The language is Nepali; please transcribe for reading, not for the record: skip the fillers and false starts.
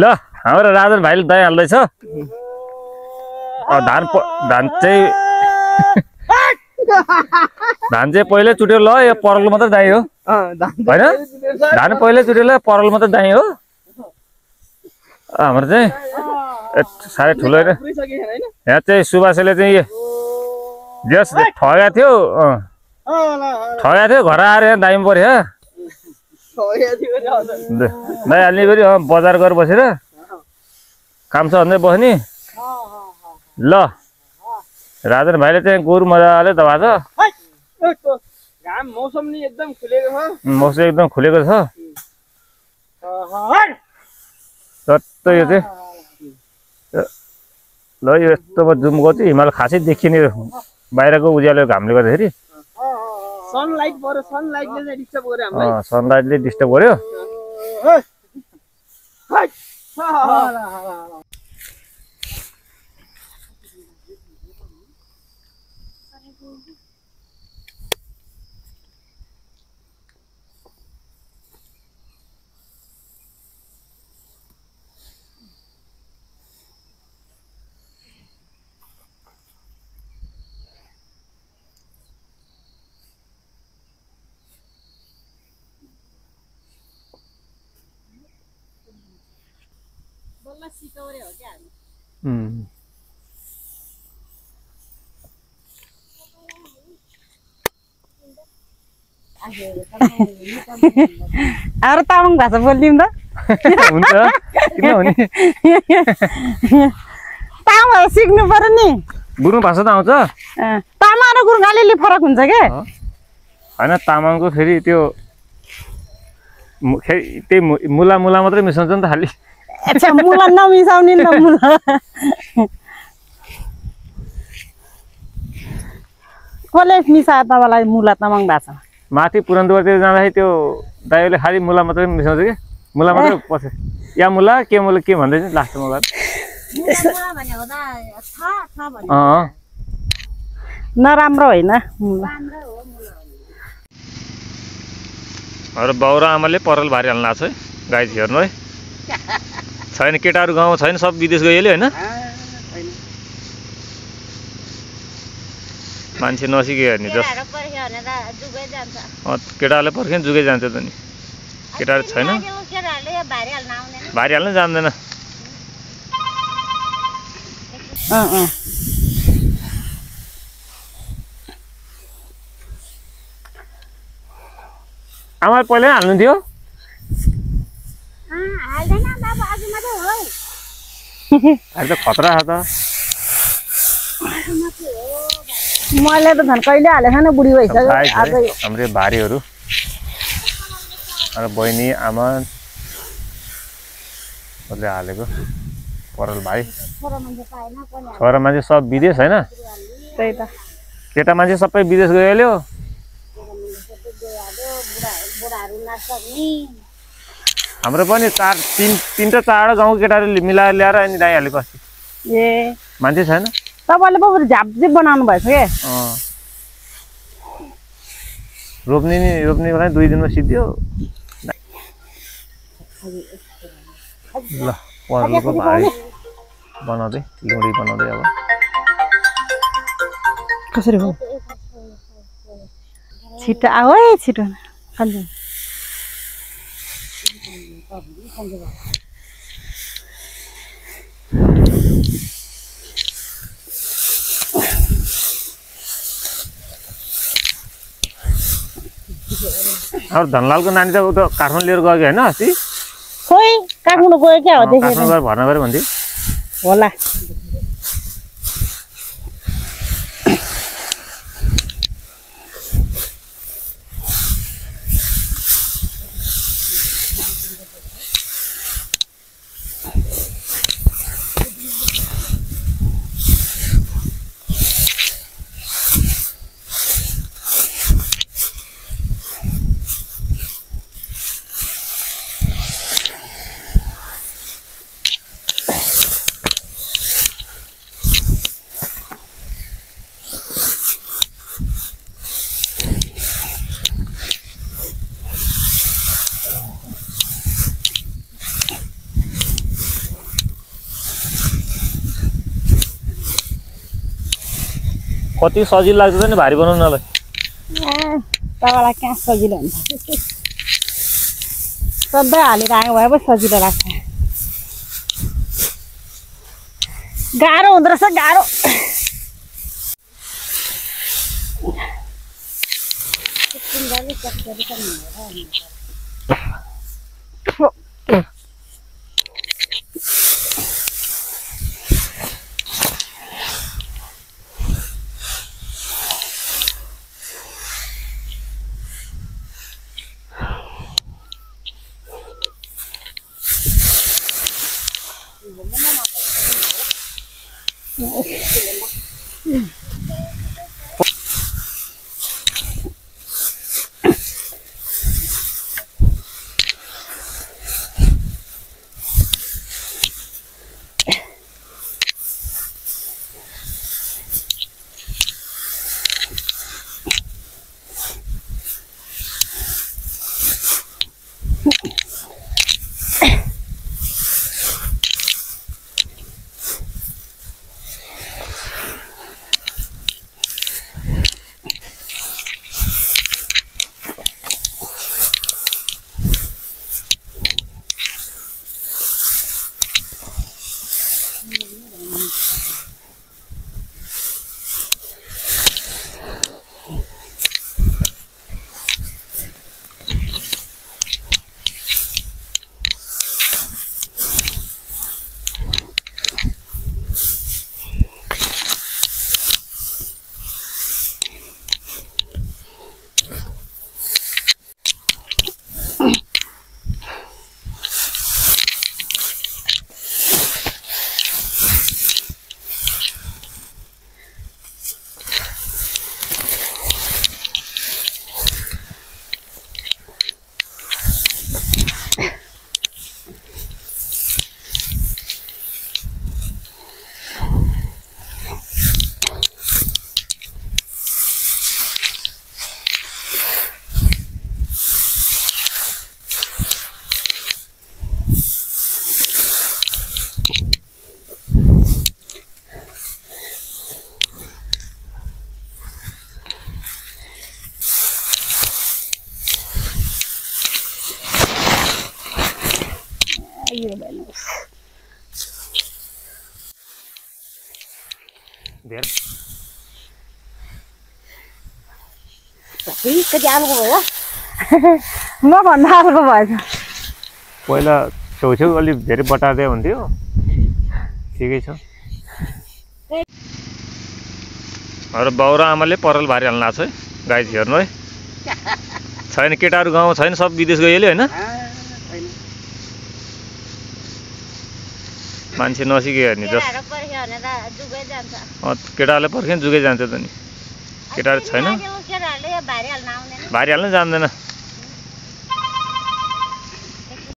ल हाम्रो राजन भाइले दही हाल्दैछ धान चाहिँ पहिले चुट्यो ल यो परल मात्रै दाइ हो हैन धान पहिले चुट्यो ल परल मात्रै दाइ हो हाम्रो चाहिँ साह्रै ठुलो हैन यहाँ चाहिँ सुभाषले चाहिँ जस ठगा थियो घर आएर यहाँ दाइम पर्यो दाइ हाल्ने फेरि बजार गएर बसेर काम छ भन्दै बस्ने ल राजन भाइले चाहिँ गोरु मजाले दबा छ मौसम नि एकदम खुलेको छ मौसम एकदम खुलेको छ सत्य यो चाहिँ ल यो यस्तोमा जुम गर्छु हिमाल खासै देखिने बाहिरको उज्यालो घामले गर्दाखेरि सनलाइटले डिस्टर्ब गर्यो हामीलाई सनलाइटले डिस्टर्ब गर्यो सिकाउने हो क्या अरू तामाङ भाषा बोल्दिउँ त हुन्छ किन हुने तामाङ भाषा सिक्नु पर्यो नि गुरुङ भाषा त आउँछ तामाङ र गुरुङ अलिअलि फरक हुन्छ के हैन तामाङको फेरि त्यो त्यही मुला मात्रै मिसाउँछ नि त खालि अच्छा मुला नमिसाउने न मुला कसले मिसायो तपाईँलाई मुला तामाङ भाषा माथि पुरन्दुवारतिर जाँदाखेरि त्यो दाइले खालि मुला मात्रै मिसाउँछ कि मुला मात्रै पछि या मुला के भन्दै चाहिँ लास्टमा गएर नराम्रो होइन मुला हाम्रो बाउ र आमाले परल भारी हाल्नु लाग्छ है गाई हेर्नु है छैन केटाहरू गाउँमा छैन सब विदेश गइहाल्यो होइन मान्छे नसिक्यो नि जस केटाहरूले पर्ख्यो जुगै जान्छ त नि केटाहरू छैन भारी हाल्नु जान्दैन आमा पहिल्यै हाल्नु थियो अहिले त खतरा छ त मैले त झन् कहिले हालेको छैन बुढी भइसक्यो हाम्रो भारीहरू र बहिनी आमा हालेको परल भाइ छोरा मान्छे सब विदेश होइन त्यही त केटा मान्छे सबै विदेश गइहाल्यो हाम्रो पनि तीनटा चारवटा गाउँको केटाहरूले मिलाएर ल्याएर अनि दाइहालेको अस्ति ए मान्छे छैन तपाईँले पो झापझिप बनाउनु भएछ के रोप्ने बेला 2 दिनमा सिद्धियो ल परलको भाइ बनाउँदै लुडी बनाउँदै अब कसरी हो छिटो आऊ है छिटो खान्छ अब धनलालको नानी त उता काठमाडौँ लिएर गयो कि होइन अस्ति खोइ काठमाडौँ गयो क्या हो देखेर काठमाडौँ गएर भर्ना गऱ्यो भन्थे होला कति सजिलो लाग्छ नि भारी बनाउनलाई। तपाईँलाई कहाँ सजिलो हुन्छ सधैँ हालेर आएको भए पो सजिलो लाग्छ गाह्रो हुँदो रहेछ गाह्रो कति आलुको भयो म भन्दा आलुको भएछ पहिला छेउछेउ अलि धेरै बटार्दै हुन्थ्यो ठिकै छ अरे बाउ र आमाले परल भारी हाल्न आएको छ है गाई हेर्नु है छैन केटाहरू गाउँमा छैन सब विदेश गइहाल्यो होइन मान्छे नसिक्यो हेर्ने जस केटाहरूले पर्ख्यो जुगै जान्छ त नि केटाहरू छैन भारी हाल्न जान्दैन